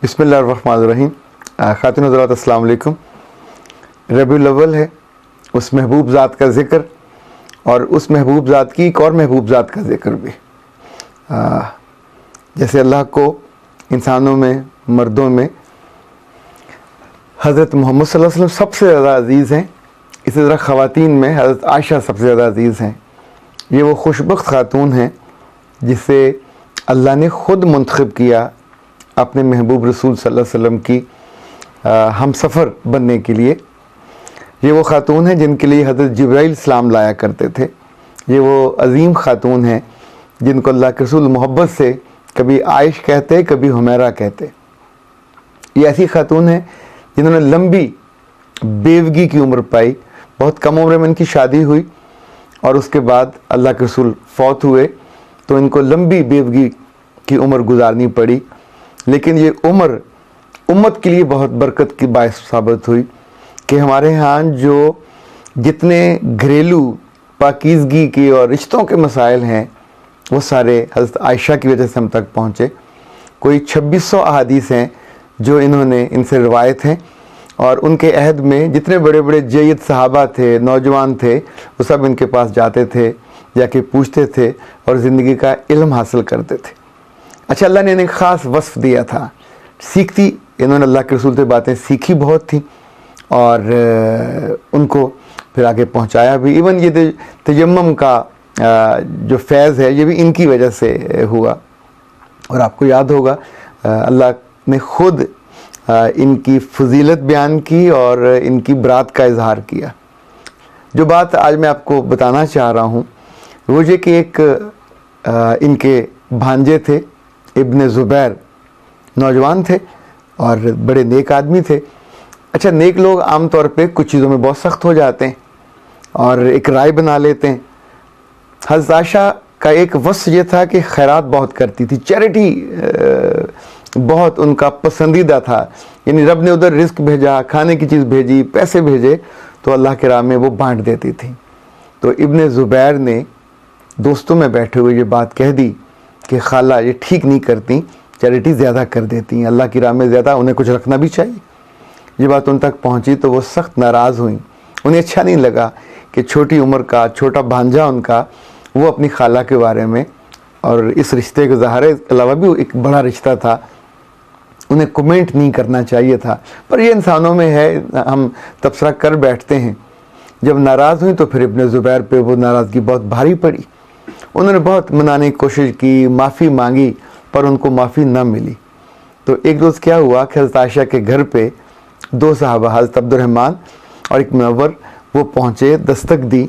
بسم اللہ الرحمن الرحیم. خواتین حضرات السلام علیکم. ربیع الاول ہے، اس محبوب ذات کا ذکر اور اس محبوب ذات کی ایک اور محبوب ذات کا ذکر بھی. جیسے اللہ کو انسانوں میں، مردوں میں حضرت محمد صلی اللہ علیہ وسلم سب سے زیادہ عزیز ہیں، اسی طرح خواتین میں حضرت عائشہ سب سے زیادہ عزیز ہیں. یہ وہ خوشبخت خاتون ہیں جسے اللہ نے خود منتخب کیا اپنے محبوب رسول صلی اللہ علیہ وسلم کی ہم سفر بننے کے لیے. یہ وہ خاتون ہیں جن کے لیے حضرت جبرائیل السلام لایا کرتے تھے. یہ وہ عظیم خاتون ہیں جن کو اللہ کے رسول محبت سے کبھی عائش کہتے، کبھی حمیرہ کہتے. یہ ایسی خاتون ہیں جنہوں نے لمبی بیوگی کی عمر پائی. بہت کم عمر میں ان کی شادی ہوئی اور اس کے بعد اللہ کے رسول فوت ہوئے تو ان کو لمبی بیوگی کی عمر گزارنی پڑی. لیکن یہ عمر امت کے لیے بہت برکت کی باعث ثابت ہوئی کہ ہمارے ہاں جو جتنے گھریلو پاکیزگی کی اور رشتوں کے مسائل ہیں وہ سارے حضرت عائشہ کی وجہ سے ہم تک پہنچے. کوئی 2600 احادیث ہیں جو انہوں نے ان سے روایت ہیں، اور ان کے عہد میں جتنے بڑے بڑے جید صحابہ تھے، نوجوان تھے، وہ سب ان کے پاس جاتے تھے، جا کے پوچھتے تھے اور زندگی کا علم حاصل کرتے تھے. اچھا، اللہ نے انہیں خاص وصف دیا تھا. سیکھتی انہوں نے اللہ کے رسول سے باتیں سیکھی بہت تھیں اور ان کو پھر آگے پہنچایا بھی. ایون یہ تیمم کا جو فیض ہے یہ بھی ان کی وجہ سے ہوا. اور آپ کو یاد ہوگا اللہ نے خود ان کی فضیلت بیان کی اور ان کی برات کا اظہار کیا. جو بات آج میں آپ کو بتانا چاہ رہا ہوں وہ یہ کہ ایک ان کے بھانجے تھے ابن زبیر، نوجوان تھے اور بڑے نیک آدمی تھے. اچھا، نیک لوگ عام طور پہ کچھ چیزوں میں بہت سخت ہو جاتے ہیں اور ایک رائے بنا لیتے ہیں. حضرت عائشہ کا ایک وصف یہ تھا کہ خیرات بہت کرتی تھی، چیریٹی بہت ان کا پسندیدہ تھا. یعنی رب نے ادھر رزق بھیجا، کھانے کی چیز بھیجی، پیسے بھیجے تو اللہ کے راہ میں وہ بانٹ دیتی تھی. تو ابن زبیر نے دوستوں میں بیٹھے ہوئے یہ بات کہہ دی کہ خالہ یہ ٹھیک نہیں کرتی، چیریٹی زیادہ کر دیتی ہیں، اللہ کی راہ میں زیادہ انہیں کچھ رکھنا بھی چاہیے. یہ بات ان تک پہنچی تو وہ سخت ناراض ہوئیں. انہیں اچھا نہیں لگا کہ چھوٹی عمر کا چھوٹا بھانجا ان کا وہ اپنی خالہ کے بارے میں، اور اس رشتے کے ظاہر ہے علاوہ بھی ایک بڑا رشتہ تھا، انہیں کمنٹ نہیں کرنا چاہیے تھا. پر یہ انسانوں میں ہے، ہم تبصرہ کر بیٹھتے ہیں. جب ناراض ہوئی تو پھر ابن زبیر پہ وہ ناراضگی بہت بھاری پڑی. انہوں نے بہت منانے کی کوشش کی، معافی مانگی پر ان کو معافی نہ ملی. تو ایک روز کیا ہوا کہ حضرت عائشہ کے گھر پہ دو صحابہ حضرت عبد الرحمن اور ایک منور وہ پہنچے، دستک دی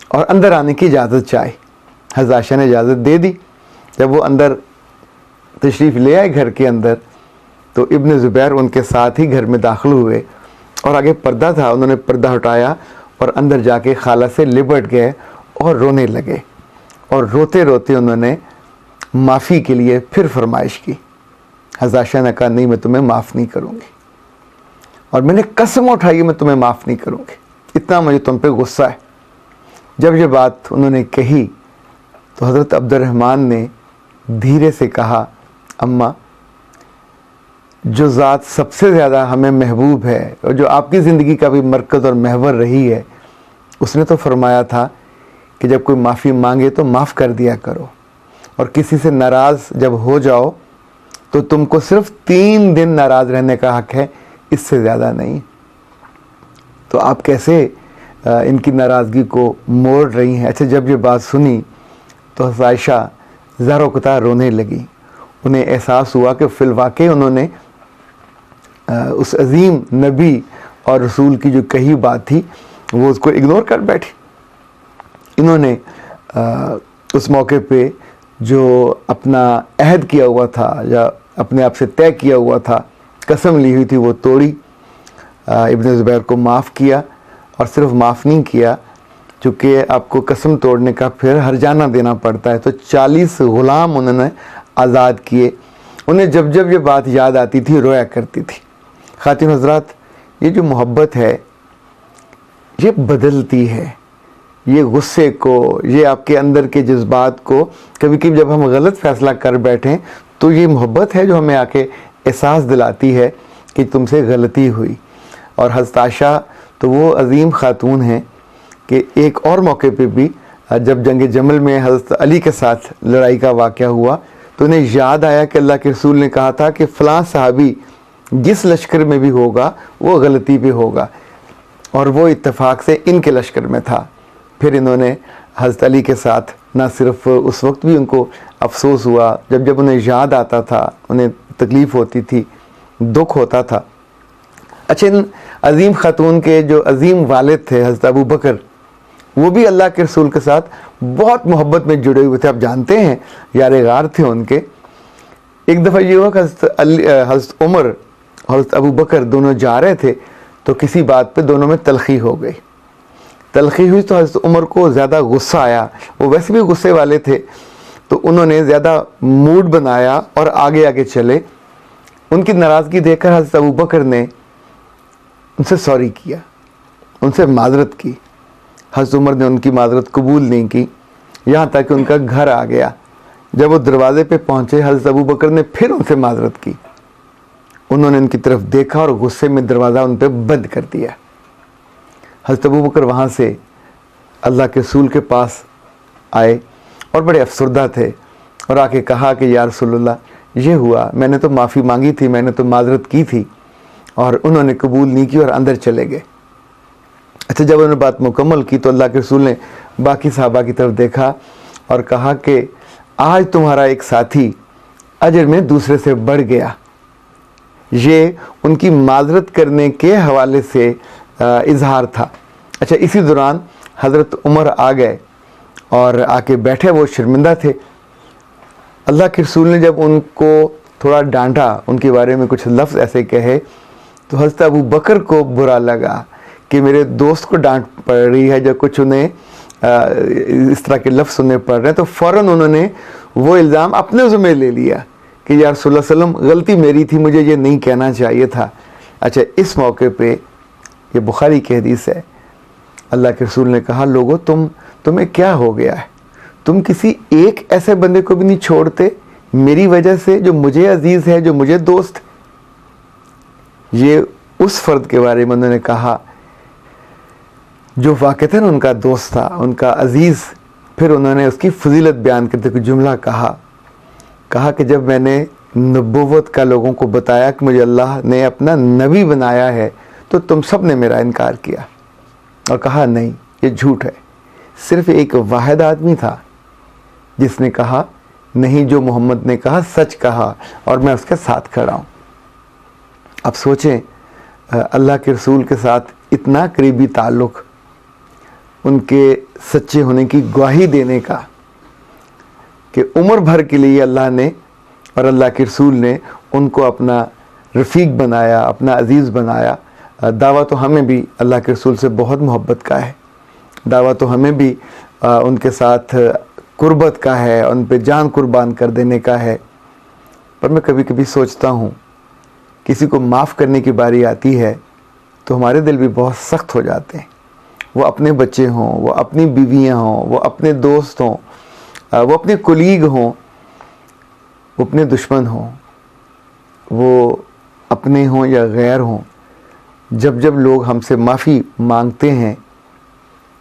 اور اندر آنے کی اجازت چاہی. حضرت عائشہ نے اجازت دے دی. جب وہ اندر تشریف لے آئے گھر کے اندر تو ابن زبیر ان کے ساتھ ہی گھر میں داخل ہوئے اور آگے پردہ تھا، انہوں نے پردہ ہٹایا اور اندر جا کے خالہ سے لپٹ گئے اور رونے لگے. اور روتے روتے انہوں نے معافی کے لیے پھر فرمائش کی. حضرت عائشہ نے کہا نہیں، میں تمہیں معاف نہیں کروں گی، اور میں نے قسم اٹھائی میں تمہیں معاف نہیں کروں گی، اتنا مجھے تم پہ غصہ ہے. جب یہ بات انہوں نے کہی تو حضرت عبد الرحمن نے دھیرے سے کہا اماں، جو ذات سب سے زیادہ ہمیں محبوب ہے اور جو آپ کی زندگی کا بھی مرکز اور محور رہی ہے، اس نے تو فرمایا تھا کہ جب کوئی معافی مانگے تو معاف کر دیا کرو، اور کسی سے ناراض جب ہو جاؤ تو تم کو صرف 3 دن ناراض رہنے کا حق ہے، اس سے زیادہ نہیں. تو آپ کیسے ان کی ناراضگی کو موڑ رہی ہیں. اچھا، جب یہ بات سنی تو حضرت عائشہ زارو قطع رونے لگی. انہیں احساس ہوا کہ فی الواقع انہوں نے اس عظیم نبی اور رسول کی جو کہی بات تھی وہ اس کو اگنور کر بیٹھی. انہوں نے اس موقع پہ جو اپنا عہد کیا ہوا تھا یا اپنے آپ سے طے کیا ہوا تھا، قسم لی ہوئی تھی، وہ توڑی. ابن زبیر کو معاف کیا، اور صرف معاف نہیں کیا، چونکہ آپ کو قسم توڑنے کا پھر ہرجانہ دینا پڑتا ہے، تو 40 غلام انہوں نے آزاد کیے. انہیں جب جب یہ بات یاد آتی تھی رویا کرتی تھی. خواتین حضرات، یہ جو محبت ہے یہ بدلتی ہے. یہ غصے کو، یہ آپ کے اندر کے جذبات کو، کبھی کبھی جب ہم غلط فیصلہ کر بیٹھیں تو یہ محبت ہے جو ہمیں آ کے احساس دلاتی ہے کہ تم سے غلطی ہوئی. اور حضرت عائشہ تو وہ عظیم خاتون ہیں کہ ایک اور موقع پہ بھی جب جنگ جمل میں حضرت علی کے ساتھ لڑائی کا واقعہ ہوا تو انہیں یاد آیا کہ اللہ کے رسول نے کہا تھا کہ فلاں صحابی جس لشکر میں بھی ہوگا وہ غلطی پہ ہوگا، اور وہ اتفاق سے ان کے لشکر میں تھا. پھر انہوں نے حضرت علی کے ساتھ نہ صرف اس وقت بھی ان کو افسوس ہوا، جب انہیں یاد آتا تھا، انہیں تکلیف ہوتی تھی، دکھ ہوتا تھا. اچھا، ان عظیم خاتون کے جو عظیم والد تھے حضرت ابو بکر، وہ بھی اللہ کے رسول کے ساتھ بہت محبت میں جڑے ہوئے تھے. آپ جانتے ہیں یار غار تھے ان کے. ایک دفعہ یہ ہوا کہ حضرت عمر اور حضرت ابو بکر دونوں جا رہے تھے تو کسی بات پہ دونوں میں تلخی ہو گئی. تلخی ہوئی تو حضرت عمر کو زیادہ غصہ آیا، وہ ویسے بھی غصے والے تھے، تو انہوں نے زیادہ موڈ بنایا اور آگے آگے چلے. ان کی ناراضگی دیکھ کر حضرت ابو بکر نے ان سے سوری کیا، ان سے معذرت کی. حضرت عمر نے ان کی معذرت قبول نہیں کی، یہاں تک کہ ان کا گھر آ گیا. جب وہ دروازے پہ پہنچے حضرت ابو بکر نے پھر ان سے معذرت کی. انہوں نے ان کی طرف دیکھا اور غصے میں دروازہ ان پہ بند کر دیا. حضرت ابو بکر وہاں سے اللہ کے رسول کے پاس آئے اور بڑے افسردہ تھے، اور آ کے کہا کہ یا رسول اللہ یہ ہوا، میں نے تو معافی مانگی تھی، میں نے تو معذرت کی تھی، اور انہوں نے قبول نہیں کی اور اندر چلے گئے. اچھا، جب انہوں نے بات مکمل کی تو اللہ کے رسول نے باقی صحابہ کی طرف دیکھا اور کہا کہ آج تمہارا ایک ساتھی اجر میں دوسرے سے بڑھ گیا. یہ ان کی معذرت کرنے کے حوالے سے اظہار تھا. اچھا، اسی دوران حضرت عمر آ گئے اور آ کے بیٹھے، وہ شرمندہ تھے. اللہ کے رسول نے جب ان کو تھوڑا ڈانٹا، ان کے بارے میں کچھ لفظ ایسے کہے، تو حضرت ابو بکر کو برا لگا کہ میرے دوست کو ڈانٹ پڑ رہی ہے، جب کچھ انہیں اس طرح کے لفظ سننے پڑ رہے ہیں، تو فوراً انہوں نے وہ الزام اپنے ذمہ لے لیا کہ یا رسول اللہ صلی اللہ علیہ وسلم غلطی میری تھی، مجھے یہ نہیں کہنا چاہیے تھا. اچھا، اس موقع پہ یہ بخاری کی حدیث ہے، اللہ کے رسول نے کہا لوگو تمہیں کیا ہو گیا ہے؟ تم کسی ایک ایسے بندے کو بھی نہیں چھوڑتے میری وجہ سے، جو مجھے عزیز ہے، جو مجھے دوست. یہ اس فرد کے بارے میں انہوں نے کہا جو واقعتاً ان کا دوست تھا، ان کا عزیز. پھر انہوں نے اس کی فضیلت بیان کرتے ہوئے جملہ کہا کہ جب میں نے نبوت کا لوگوں کو بتایا کہ مجھے اللہ نے اپنا نبی بنایا ہے تو تم سب نے میرا انکار کیا اور کہا نہیں، یہ جھوٹ ہے. صرف ایک واحد آدمی تھا جس نے کہا نہیں، جو محمد نے کہا سچ کہا اور میں اس کے ساتھ کھڑا ہوں. اب سوچیں، اللہ کے رسول کے ساتھ اتنا قریبی تعلق، ان کے سچے ہونے کی گواہی دینے کا، کہ عمر بھر کے لیے اللہ نے اور اللہ کے رسول نے ان کو اپنا رفیق بنایا، اپنا عزیز بنایا. دعویٰ تو ہمیں بھی اللہ کے رسول سے بہت محبت کا ہے، دعویٰ تو ہمیں بھی ان کے ساتھ قربت کا ہے، ان پہ جان قربان کر دینے کا ہے. پر میں کبھی کبھی سوچتا ہوں کسی کو معاف کرنے کی باری آتی ہے تو ہمارے دل بھی بہت سخت ہو جاتے ہیں. وہ اپنے بچے ہوں، وہ اپنی بیویاں ہوں، وہ اپنے دوست ہوں، وہ اپنے کولیگ ہوں، وہ اپنے دشمن ہوں، وہ اپنے ہوں یا غیر ہوں. جب لوگ ہم سے معافی مانگتے ہیں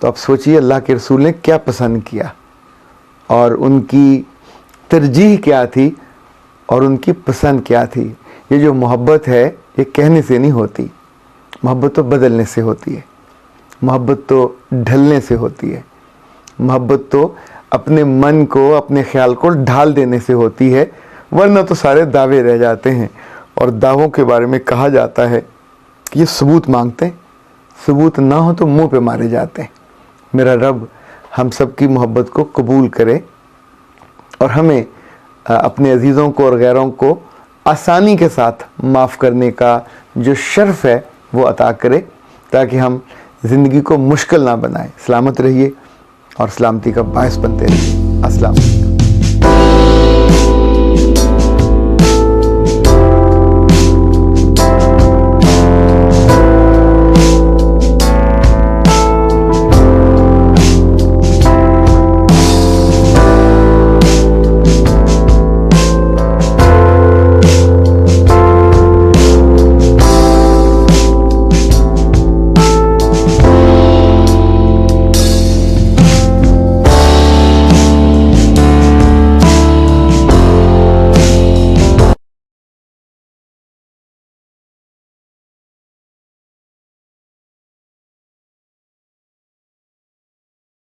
تو اب سوچئے اللہ کے رسول نے کیا پسند کیا اور ان کی ترجیح کیا تھی اور ان کی پسند کیا تھی. یہ جو محبت ہے یہ کہنے سے نہیں ہوتی، محبت تو بدلنے سے ہوتی ہے، محبت تو ڈھلنے سے ہوتی ہے، محبت تو اپنے من کو، اپنے خیال کو ڈھال دینے سے ہوتی ہے. ورنہ تو سارے دعوے رہ جاتے ہیں، اور دعووں کے بارے میں کہا جاتا ہے کہ یہ ثبوت مانگتے ہیں، ثبوت نہ ہو تو منہ پہ مارے جاتے ہیں. میرا رب ہم سب کی محبت کو قبول کرے اور ہمیں اپنے عزیزوں کو اور غیروں کو آسانی کے ساتھ معاف کرنے کا جو شرف ہے وہ عطا کرے، تاکہ ہم زندگی کو مشکل نہ بنائیں. سلامت رہیے اور سلامتی کا باعث بنتے رہیے. السلام علیکم.